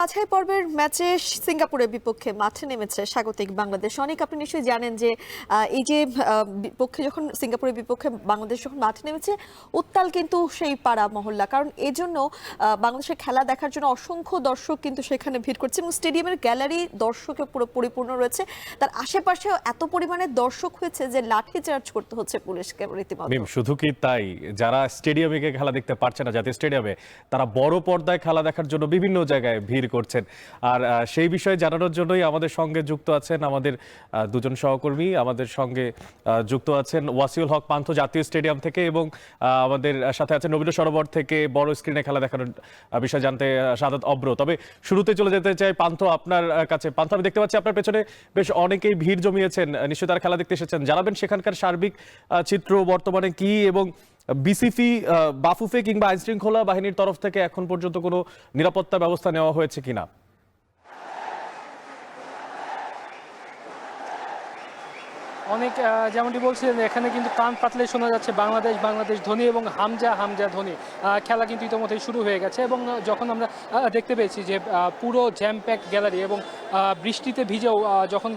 বাছাই পর্বের ম্যাচে সিঙ্গাপুরের বিপক্ষে মাঠে নেমেছে স্বাগতিক বাংলাদেশ। অনেক আপনি নিশ্চয়ই জানেন যে এই যে বিপক্ষে যখন সিঙ্গাপুরের বিপক্ষে বাংলাদেশ যখন মাঠে নেমেছে উত্তাল কিন্তু সেই পাড়া মহল্লা, কারণ এজন্য বাংলাদেশের খেলা দেখার জন্য অসংখ্য দর্শক কিন্তু সেখানে ভিড় করছে এবং স্টেডিয়ামের গ্যালারি দর্শকে পুরো পরিপূর্ণ রয়েছে। তার আশেপাশে এত পরিমাণে দর্শক হয়েছে যে লাঠি চার্জ করতে হচ্ছে পুলিশকে রীতিমতো। শুধু কি তাই, যারা স্টেডিয়ামে গিয়ে খেলা দেখতে পারছে না জাতীয় স্টেডিয়ামে, তারা বড় পর্দায় খেলা দেখার জন্য বিভিন্ন জায়গায় ভিড় করছেন। আর সেই বিষয়ে জানানোর জন্যই আমাদের সঙ্গে যুক্ত আছেন আমাদের দুজন সহকর্মী। আমাদের সঙ্গে যুক্ত আছেন ওয়াসিউল হক পান্থ জাতীয় স্টেডিয়াম থেকে, এবং আমাদের সাথে আছেন রবীন্দ্র সরোবর থেকে বড় স্ক্রিনে খেলা দেখানোর বিষয় জানতে সাদাত অব্র। তবে শুরুতে চলে যেতে চাই পান্থ আপনার কাছে। পান্থ, আমি দেখতে পাচ্ছি আপনার পেছনে বেশ অনেকেই ভিড় জমিয়েছেন, নিশ্চয়ই তারা খেলা দেখতে এসেছেন। জানাবেন সেখানকার সার্বিক চিত্র বর্তমানে কি, এবং বিসিপি, বাফুফে কিংবা আইন শৃঙ্খলা বাহিনীর তরফ থেকে এখন পর্যন্ত কোনো নিরাপত্তা ব্যবস্থা নেওয়া হয়েছে কিনা? অনেক যেমনটি বলছিলেন, এখানে কিন্তু কান পাতলে শোনা যাচ্ছে বাংলাদেশ বাংলাদেশ ধ্বনি এবং হামজা হামজা ধ্বনি। খেলা কিন্তু ইতিমধ্যেই শুরু হয়ে গেছে এবং যখন আমরা দেখতে পেয়েছি যে পুরো জ্যাম প্যাক গ্যালারি এবং বৃষ্টিতে ভিজেও যখন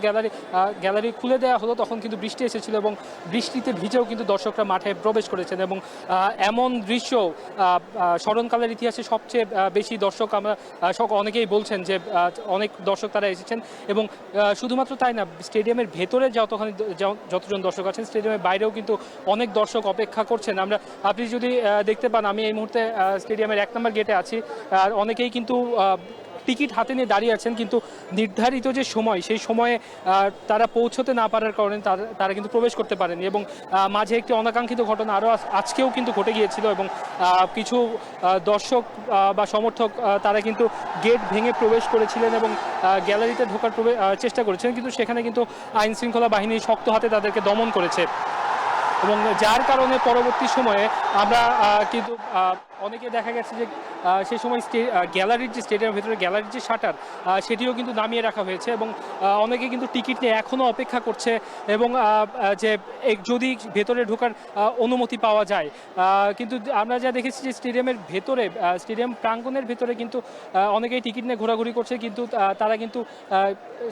গ্যালারি খুলে দেওয়া হলো তখন কিন্তু বৃষ্টি এসেছিল এবং বৃষ্টিতে ভিজেও কিন্তু দর্শকরা মাঠে প্রবেশ করেছেন এবং এমন দৃশ্য স্মরণকালের ইতিহাসে সবচেয়ে বেশি দর্শক আমরা অনেকেই বলছেন যে অনেক দর্শক তারা এসেছেন। এবং শুধুমাত্র তাই না, স্টেডিয়ামের ভেতরে যতজন দর্শক আছেন স্টেডিয়ামের বাইরেও কিন্তু অনেক দর্শক অপেক্ষা করছেন। আপনি যদি দেখতে পান, আমি এই মুহূর্তে স্টেডিয়ামের 1 নম্বর গেটে আছি। অনেকেই কিন্তু টিকিট হাতে নিয়ে দাঁড়িয়ে আছেন, কিন্তু নির্ধারিত যে সময় সেই সময়ে তারা পৌঁছতে না পারার কারণে তারা কিন্তু প্রবেশ করতে পারেনি। এবং মাঝে একটি অনাকাঙ্ক্ষিত ঘটনা আরও আজকেও কিন্তু ঘটে গিয়েছিল এবং কিছু দর্শক বা সমর্থক তারা কিন্তু গেট ভেঙে প্রবেশ করেছিলেন এবং গ্যালারিতে ঢোকার চেষ্টা করেছিলেন, কিন্তু সেখানে কিন্তু আইন শৃঙ্খলা বাহিনী শক্ত হাতে তাদেরকে দমন করেছে। এবং যার কারণে পরবর্তী সময়ে আমরা কিন্তু অনেকে দেখা গেছে যে সেই সময় গ্যালারির যে স্টেডিয়ামের ভেতরে গ্যালারির যে শাটার সেটিও কিন্তু নামিয়ে রাখা হয়েছে এবং অনেকে কিন্তু টিকিট নিয়ে এখনও অপেক্ষা করছে এবং যে যদি ভেতরে ঢোকার অনুমতি পাওয়া যায়। কিন্তু আমরা যা দেখেছি যে স্টেডিয়ামের ভেতরে, স্টেডিয়াম প্রাঙ্গণের ভেতরে কিন্তু অনেকেই টিকিট নিয়ে ঘোরাঘুরি করছে, কিন্তু তারা কিন্তু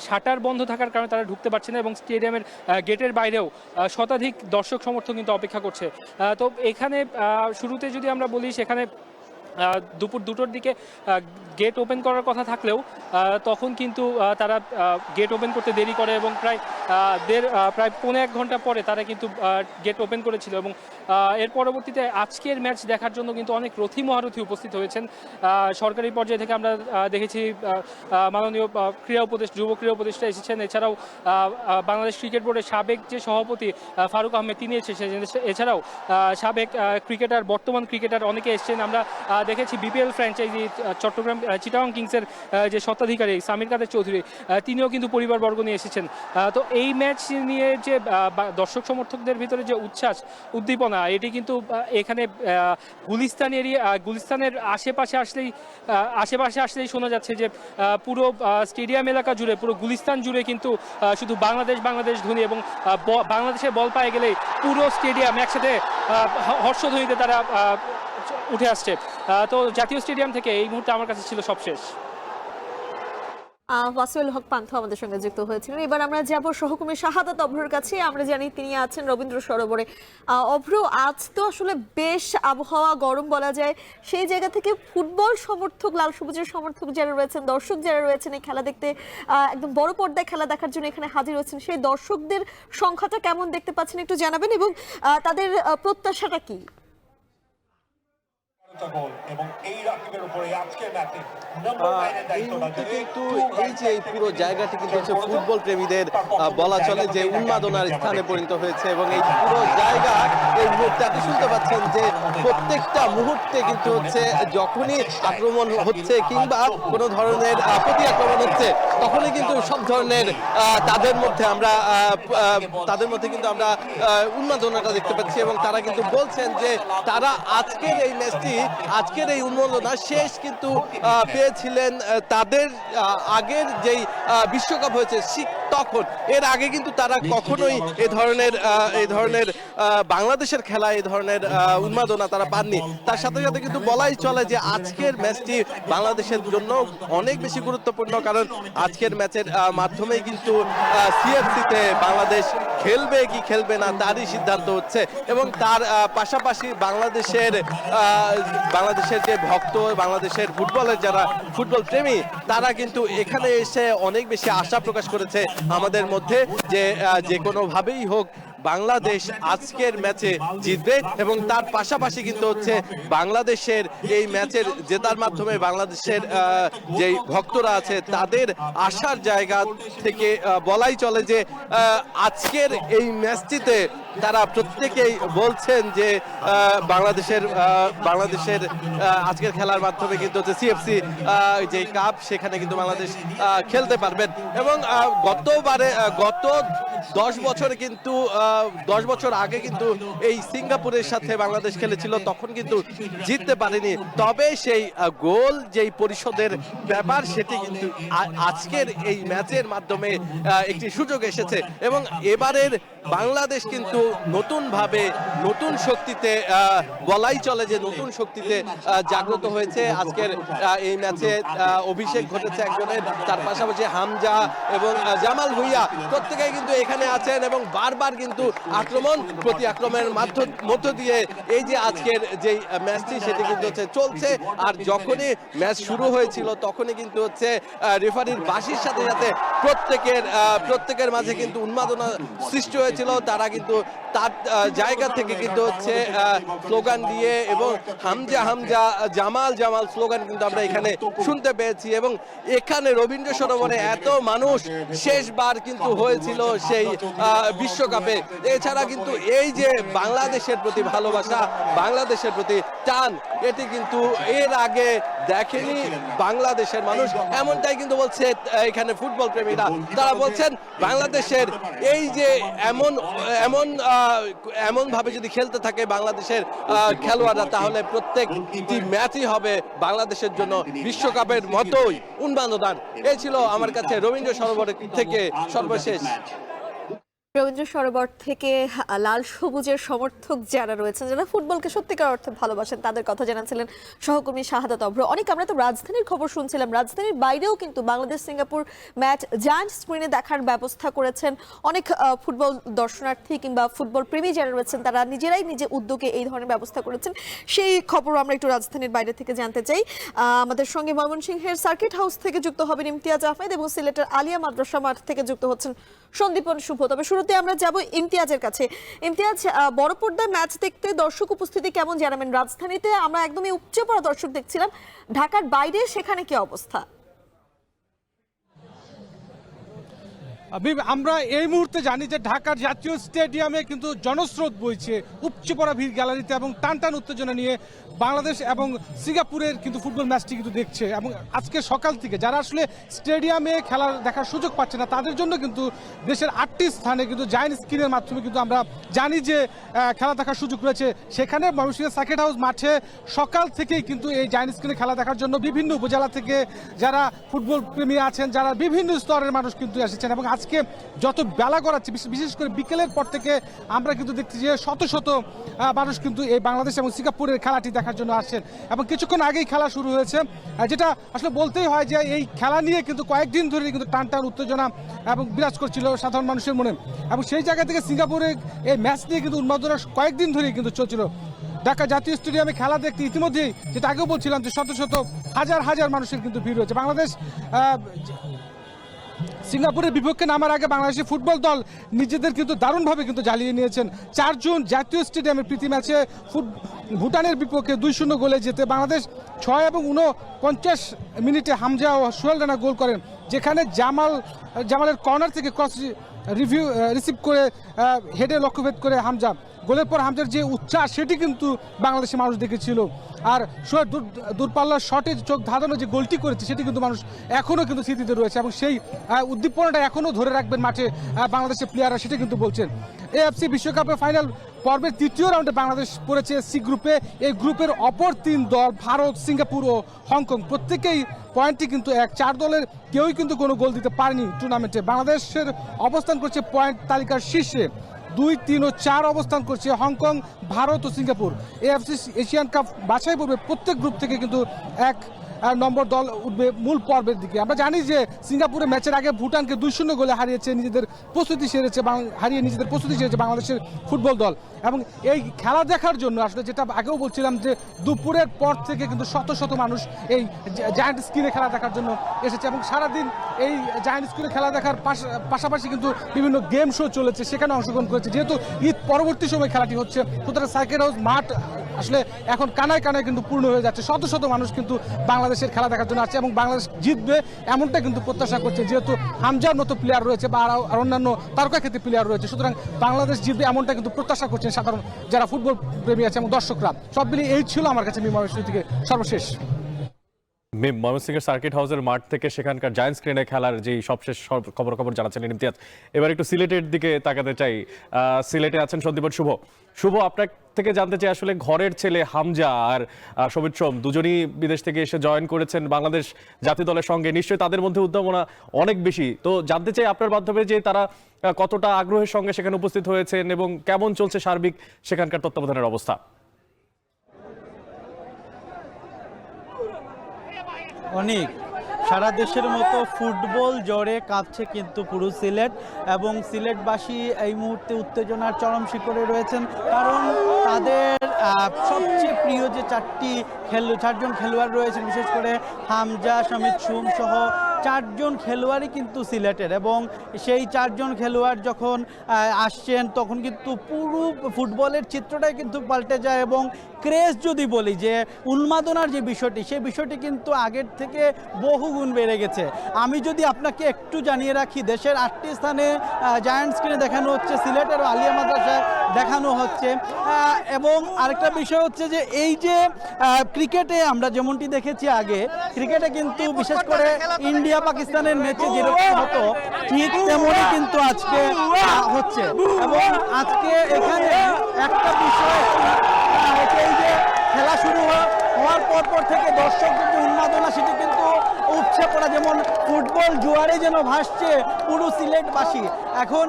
শাটার বন্ধ থাকার কারণে তারা ঢুকতে পারছে না এবং স্টেডিয়ামের গেটের বাইরেও শতাধিক দর্শক সমর্থক কিন্তু অপেক্ষা করছে। তো এখানে শুরুতে যদি আমরা বলি, সেখানে দুপুর 2টোর দিকে গেট ওপেন করার কথা থাকলেও তখন কিন্তু তারা গেট ওপেন করতে দেরি করে এবং প্রায় 1.5 ঘন্টা পরে তারা কিন্তু গেট ওপেন করেছিল। এবং এর পরবর্তীতে আজকের ম্যাচ দেখার জন্য কিন্তু অনেক রথী মহারথী উপস্থিত হয়েছেন। সরকারি পর্যায়ে থেকে আমরা দেখেছি মাননীয় যুব ক্রীড়া উপদেষ্টা এসেছেন, এছাড়াও বাংলাদেশ ক্রিকেট বোর্ডের সাবেক যে সভাপতি ফারুক আহমেদ তিনি এসেছেন, এছাড়াও সাবেক ক্রিকেটার, বর্তমান ক্রিকেটার অনেকে এসেছেন। আমরা দেখেছি বিপিএল ফ্র্যাঞ্চাইজি চট্টগ্রাম চিটাগং কিংসের যে স্বত্বাধিকারী সামির কাদের চৌধুরী, তিনিও কিন্তু পরিবারবর্গ নিয়ে এসেছেন। তো এই ম্যাচ নিয়ে যে দর্শক সমর্থকদের ভিতরে যে উচ্ছ্বাস উদ্দীপনা, এটি কিন্তু এখানে গুলিস্তানের আশেপাশে আসলেই শোনা যাচ্ছে যে পুরো স্টেডিয়াম এলাকা জুড়ে, পুরো গুলিস্তান জুড়ে কিন্তু শুধু বাংলাদেশ বাংলাদেশ ধ্বনি এবং বাংলাদেশের বল পায়ে গেলেই পুরো স্টেডিয়াম একসাথে হর্ষধ্বনিতে তারা উঠে আসছে। তো জাতীয় স্টেডিয়াম থেকে এই মুহূর্তে আমার কাছে ছিল সবশেষ। ওয়াসিউল হক পান্থ আমাদের সঙ্গে যুক্ত হয়েছিলেন। এবার আমরা যাব সহকর্মী শাহাদাত অভ্রর কাছে। আমরা জানি তিনি আছেন রবীন্দ্র সরোবরে। অভ্র, আজ তো আসলে বেশ আবহাওয়া গরম বলা যায়, সেই জায়গা থেকে ফুটবল সমর্থক, লাল সবুজের সমর্থক যারা রয়েছেন, দর্শক যারা রয়েছেন এই খেলা দেখতে, একদম বড় পর্দায় খেলা দেখার জন্য এখানে হাজির হয়েছেন, সেই দর্শকদের সংখ্যাটা কেমন দেখতে পাচ্ছেন একটু জানাবেন এবং তাদের প্রত্যাশাটা কি? এই যে পুরো জায়গাটি কিন্তু হচ্ছে ফুটবল প্রেমীদের বলা চলে যে উন্মাদনার স্থানে পরিণত হয়েছে এবং এই পুরো জায়গা এই মুহূর্তে আপনি শুনতে পাচ্ছেন যে প্রত্যেকটা মুহূর্তে কিন্তু হচ্ছে যখনই আক্রমণ হচ্ছে কিংবা কোনো ধরনের প্রতি আক্রমণ হচ্ছে তখনই কিন্তু সব ধরনের তাদের মধ্যে কিন্তু আমরা উন্মাদনাটা দেখতে পাচ্ছি এবং তারা কিন্তু বলছেন যে তারা আজকের এই ম্যাচটি আজকের এই উন্মাদনা শেষ কিন্তু পেয়েছিলেন তাদের আগের যেই বিশ্বকাপ হয়েছে তখন। এর আগে কিন্তু তারা কখনোই এই ধরনের বাংলাদেশের খেলা এই ধরনের উন্মাদনা তারা পাননি। তার সাথে সাথে কিন্তু বলাই চলে যে আজকের ম্যাচটি বাংলাদেশের জন্য অনেক বেশি গুরুত্বপূর্ণ, কারণ আজকের ম্যাচের মাধ্যমেই কিন্তু সিএফসিতে বাংলাদেশ খেলবে কি খেলবে না তারই সিদ্ধান্ত হচ্ছে। এবং তার পাশাপাশি বাংলাদেশের যে ভক্ত, বাংলাদেশের ফুটবলের যারা ফুটবল প্রেমী, তারা কিন্তু এখানে এসে অনেক বেশি আশা প্রকাশ করেছে আমাদের মধ্যে যে কোনোভাবেই হোক বাংলাদেশ আজকের ম্যাচে জিতবে। এবং তার পাশাপাশি কিন্তু হচ্ছে বাংলাদেশের এই ম্যাচের জেতার মাধ্যমে বাংলাদেশের যেই ভক্তরা আছে তাদের আশার জায়গা থেকে বলাই চলে যে আজকের এই ম্যাচটিতে তারা প্রত্যেকেই বলছেন যে বাংলাদেশের আজকের খেলার মাধ্যমে কিন্তু হচ্ছে সিএফসি যে কাপ সেখানে কিন্তু বাংলাদেশ খেলতে পারবেন। এবং গত 10 বছর আগে কিন্তু এই সিঙ্গাপুরের সাথে বাংলাদেশ খেলেছিল, তখন কিন্তু জিততে পারেনি। তবে সেই গোল যেই পরিশোধের ব্যাপার সেটি কিন্তু আজকের এই ম্যাচের মাধ্যমে একটি সুযোগ এসেছে। এবং এবারের বাংলাদেশ কিন্তু নতুন শক্তিতে বলাই চলে যে নতুন শক্তিতে জাগ্রত হয়েছে। আজকের এই ম্যাচে অভিষেক ঘটেছে একজনের, তার পাশাপাশি হামজা এবং জামাল ভুঁইয়া প্রত্যেকেই কিন্তু এখানে আছেন এবং বারবার কিন্তু আক্রমণ প্রতি আক্রমণের মধ্য দিয়ে এই যে আজকের যে ম্যাচটি সেটি কিন্তু হচ্ছে চলছে। আর যখনই ম্যাচ শুরু হয়েছিল তখনই কিন্তু হচ্ছে রেফারির বাঁশির সাথে সাথে প্রত্যেকের মাঝে কিন্তু উন্মাদনা সৃষ্টি হয়েছিল। তারা কিন্তু তার জায়গা থেকে কিন্তু হচ্ছে স্লোগান দিয়ে এবং হামজা হামজা জামাল জামাল স্লোগান কিন্তু আমরা এখানে শুনতে পেয়েছি। এবং এখানে রবীন্দ্র সরোবরে এত মানুষ শেষবার কিন্তু হয়েছিল সেই বিশ্বকাপে। এছাড়া কিন্তু এই যে বাংলাদেশের প্রতি ভালোবাসা, বাংলাদেশের প্রতি টান, এটি কিন্তু এর আগে দেখেনি বাংলাদেশের মানুষ। এমনটাই কিন্তু বলছে এখানে ফুটবল প্রেমীরা। তারা বলছেন বাংলাদেশের এই যে এমন ভাবে যদি খেলতে থাকে বাংলাদেশের খেলোয়াড়রা, তাহলে প্রত্যেকটি ম্যাচই হবে বাংলাদেশের জন্য বিশ্বকাপের মতোই উন্মাদনার। এই ছিল আমার কাছে রবীন্দ্র সরোবর থেকে সর্বশেষ। রবীন্দ্র সরোবর থেকে লাল সবুজের সমর্থক যারা রয়েছেন, যারা ফুটবলকে সত্যিকার অর্থে ভালোবাসেন, তাদের কথা জানাচ্ছিলেন সহকর্মী শাহাদাত অভ্র। অনেক আমরা তো রাজধানীর খবর শুনছিলাম, রাজধানীর বাইরেও কিন্তু বাংলাদেশ সিঙ্গাপুর ম্যাচ জায়ান্ট স্ক্রিনে দেখার ব্যবস্থা করেছেন অনেক ফুটবল দর্শনার্থী কিংবা ফুটবল প্রেমী যারা রয়েছেন, তারা নিজেরাই উদ্যোগে এই ধরনের ব্যবস্থা করেছেন। সেই খবর আমরা একটু রাজধানীর বাইরে থেকে জানতে চাই। আমাদের সঙ্গে ময়মনসিংহের সার্কিট হাউস থেকে যুক্ত হবেন ইমতিয়াজ আহমেদ এবং সিলেটের আলিয়া মাদ্রাসা মাঠ থেকে যুক্ত হচ্ছেন সন্দীপন শুভ। তবে শুরুতে আমরা যাব ইমতিয়াজের কাছে। ইমতিয়াজ, বড় পর্দায় ম্যাচ দেখতে দর্শক উপস্থিতি কেমন জানাবেন? রাজধানীতে আমরা একদমই উপচে পড়া দর্শক দেখছিলাম, ঢাকার বাইরে সেখানে কি অবস্থা? আমরা এই মুহূর্তে জানি যে ঢাকার জাতীয় স্টেডিয়ামে কিন্তু জনস্রোত বইছে, উপচে পড়া ভিড় গ্যালারিতে এবং টান উত্তেজনা নিয়ে বাংলাদেশ এবং সিঙ্গাপুরের কিন্তু ফুটবল ম্যাচটি কিন্তু দেখছে। এবং আজকে সকাল থেকে যারা আসলে স্টেডিয়ামে খেলা দেখার সুযোগ পাচ্ছে না, তাদের জন্য কিন্তু দেশের 8টি স্থানে কিন্তু জায়ান্ট স্ক্রিনের মাধ্যমে কিন্তু আমরা জানি যে খেলা দেখার সুযোগ রয়েছে। সেখানে ময়মনসিংহের সার্কিট হাউস মাঠে সকাল থেকেই কিন্তু এই জায়ান্ট স্ক্রিনে খেলা দেখার জন্য বিভিন্ন উপজেলা থেকে যারা ফুটবল প্রেমী আছেন, যারা বিভিন্ন স্তরের মানুষ কিন্তু এসেছেন। এবং আজকে যত বেলা গড়াচ্ছে, বিশেষ করে বিকেলের পর থেকে আমরা কিন্তু দেখছি যে শত শত মানুষ কিন্তু এই বাংলাদেশ এবং সিঙ্গাপুরের খেলাটি দেখার জন্য আসছেন। এবং কিছুক্ষণ আগেই খেলা শুরু হয়েছে, যেটা আসলে বলতেই হয় যে এই খেলা নিয়ে কিন্তু কয়েকদিন ধরে কিন্তু টান উত্তেজনা এবং বিরাজ করছিল সাধারণ মানুষের মনে। এবং সেই জায়গা থেকে সিঙ্গাপুরের এই ম্যাচ নিয়ে কিন্তু উন্মাদনা কয়েকদিন ধরেই কিন্তু চলছিল। ঢাকা জাতীয় স্টেডিয়ামে খেলা দেখতে ইতিমধ্যেই, যেটা আগেও বলছিলাম, যে শত শত হাজার মানুষের কিন্তু ভিড় হয়েছে। বাংলাদেশ সিঙ্গাপুরের বিপক্ষে নামার আগে বাংলাদেশের ফুটবল দল নিজেদের কিন্তু দারুণভাবে কিন্তু জ্বালিয়ে নিয়েছেন। 4 জুন জাতীয় স্টেডিয়ামের প্রীতি ম্যাচে ভুটানের বিপক্ষে 2-0 গোলে জিতে বাংলাদেশ 6 এবং 49 মিনিটে হামজা ও সোহেল রানা গোল করেন, যেখানে জামালের কর্নার থেকে ক্রস রিসিভ করে হেডে লক্ষ্যভেদ করে হামজা। গোলের পর হামজার যে উচ্ছ্বাস, সেটি কিন্তু বাংলাদেশের মানুষ দেখেছিল। আর সোহেল দূরপাল্লার শটে চোখ ধাঁধানো যে গোলটি করেছে, সেটি কিন্তু মানুষ এখনও কিন্তু স্মৃতিতে রয়েছে। এবং সেই উদ্দীপনাটা এখনও ধরে রাখবেন মাঠে বাংলাদেশের প্লেয়াররা, সেটা কিন্তু বলছেন। এএফসি বিশ্বকাপের ফাইনাল পর্বের তৃতীয় রাউন্ডে বাংলাদেশ পড়েছে সি গ্রুপে। এই গ্রুপের অপর 3 দল ভারত, সিঙ্গাপুর ও হংকং প্রত্যেকেই পয়েন্টটি কিন্তু 4 দলের কেউই কিন্তু কোনো গোল দিতে পারেনি টুর্নামেন্টে। বাংলাদেশের অবস্থান করছে পয়েন্ট তালিকার শীর্ষে। 2, 3 ও 4 অবস্থান করছে হংকং, ভারত ও সিঙ্গাপুর। এএফসি এশিয়ান কাপ বাছাই পর্বে প্রত্যেক গ্রুপ থেকে কিন্তু 1 নম্বর দল উঠবে মূল পর্বের দিকে। আমরা জানি যে সিঙ্গাপুরে ম্যাচের আগে ভুটানকে 2-0 গোলে হারিয়ে নিজেদের প্রস্তুতি সেরেছে বাংলাদেশের ফুটবল দল। এবং এই খেলা দেখার জন্য আসলে যেটা আগেও বলছিলাম যে দুপুরের পর থেকে কিন্তু শত শত মানুষ এই জায়ান্ট স্ক্রিনে খেলা দেখার জন্য এসেছে এবং সারাদিন এই জায়ান্ট স্ক্রিনে খেলা দেখার পাশাপাশি কিন্তু বিভিন্ন গেম শো চলেছে, সেখানে অংশগ্রহণ করেছে। যেহেতু ঈদ পরবর্তী সময় খেলাটি হচ্ছে, সুতরাং সার্কিট হাউস মাঠ আসলে এখন কানায় কানায় কিন্তু পূর্ণ হয়ে যাচ্ছে। শত শত মানুষ কিন্তু বাংলাদেশের খেলা দেখার জন্য আছে এবং বাংলাদেশ জিতবে এমনটা কিন্তু প্রত্যাশা করছে, যেহেতু হামজার মতো প্লেয়ার রয়েছে বা আর অন্যান্য তারকা ক্ষেত্রে প্লেয়ার রয়েছে। সুতরাং বাংলাদেশ জিতবে এমনটা কিন্তু প্রত্যাশা করছেন সাধারণ যারা ফুটবল প্রেমী আছে এবং দর্শকরা। সব মিলিয়ে এই ছিল আমার কাছে ময়মনসিংহ থেকে সর্বশেষ। ময়মনসিংহের সার্কিট হাউসের মাঠ থেকে সেখানকার জায়ান্ট স্ক্রিনে খেলার যে সবশেষ খবর জানাচ্ছেন ইমতিয়াজ। এবার একটু সিলেটের দিকে তাকাতে চাই। সিলেটে আছেন সন্দীপন শুভ। শুভ, আপনার থেকে জানতে চাই আসলে ঘরের ছেলে হামজা আর সৌমিত্রম দুজনই বিদেশ থেকে এসে জয়েন করেছেন বাংলাদেশ জাতীয় দলের সঙ্গে, নিশ্চয়ই তাদের মধ্যে উদ্দীপনা অনেক বেশি। তো জানতে চাই আপনার মাধ্যমে যে তারা কতটা আগ্রহের সঙ্গে সেখানে উপস্থিত হয়েছেন এবং কেমন চলছে সার্বিক সেখানকার তত্ত্বাবধানের অবস্থা। অনেক সারা দেশের মতো ফুটবল জ্বরে কাঁপছে কিন্তু পুরো সিলেট, এবং সিলেটবাসী এই মুহূর্তে উত্তেজনার চরম শিখরে রয়েছেন, কারণ তাদের সবচেয়ে প্রিয় যে 4জন খেলোয়াড় রয়েছেন, বিশেষ করে হামজা, সমিত সুম সহ 4 জন খেলোয়াড়ই কিন্তু সিলেটের, এবং সেই 4 জন খেলোয়াড় যখন আসছেন তখন কিন্তু পুরো ফুটবলের চিত্রটাই কিন্তু পাল্টে যায়। এবং ক্রেজ যদি বলি যে উন্মাদনার যে বিষয়টি, সেই বিষয়টি কিন্তু আগের থেকে বহুগুণ বেড়ে গেছে। আমি যদি আপনাকে একটু জানিয়ে রাখি, দেশের 8টি স্থানে জায়ান্ট স্ক্রিনে দেখানো হচ্ছে, সিলেটের আলিয়া মাদ্রাসায় দেখানো হচ্ছে। এবং আরেকটা বিষয় হচ্ছে যে এই যে ক্রিকেটে আমরা যেমনটি দেখেছি আগে, ক্রিকেটে কিন্তু বিশেষ করে ইন্ডিয়া পাকিস্তানের ম্যাচে যেরকম হতো ঠিক তেমনই কিন্তু আজকে হচ্ছে। এবং আজকে এখানে একটা বিষয় এই যে খেলা শুরু হওয়ার পর থেকে দর্শকদের যে উন্মাদনা সেটি কিন্তু উপচে পড়া, যেমন ফুটবল জোয়ারে যেন ভাসছে পুরো সিলেটবাসী। এখন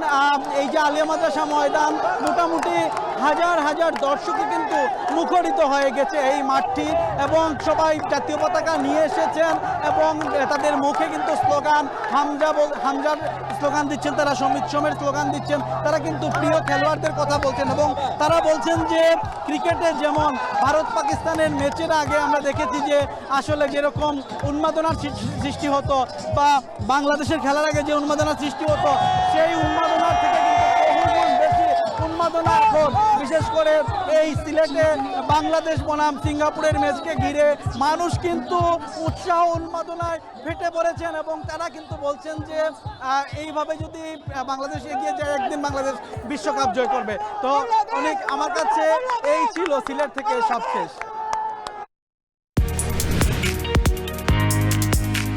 এই যে আলিয়া মাদ্রাসা ময়দান, মোটামুটি হাজার হাজার দর্শকই কিন্তু মুখরিত হয়ে গেছে এই মাঠটি, এবং সবাই জাতীয় পতাকা নিয়ে এসেছেন এবং তাদের মুখে কিন্তু স্লোগান, হামজার স্লোগান দিচ্ছেন, তারা সমিত সোমের স্লোগান দিচ্ছেন, তারা কিন্তু প্রিয় খেলোয়াড়দের কথা বলছেন। এবং তারা বলছেন যে ক্রিকেটে যেমন ভারত পাকিস্তানের ম্যাচের আগে আমরা দেখেছি যে আসলে যেরকম উন্মাদনার সৃষ্টি হতো, বা বাংলাদেশের খেলার আগে যে উন্মাদনার সৃষ্টি হতো, সেই উন্মাদনার থেকে কিন্তু বহুগুণ বেশি উন্মাদনা এখন বিশেষ করে এই সিলেটে বাংলাদেশ বনাম সিঙ্গাপুরের ম্যাচকে ঘিরে মানুষ কিন্তু উৎসাহ উন্মাদনায় ফেটে পড়েছেন, এবং তারা কিন্তু বলছেন যে এইভাবে যদি বাংলাদেশ এগিয়ে যায় একদিন বাংলাদেশ বিশ্বকাপ জয় করবে। তো অনেক আমার কাছে এই ছিল সিলেট থেকে সবশেষ।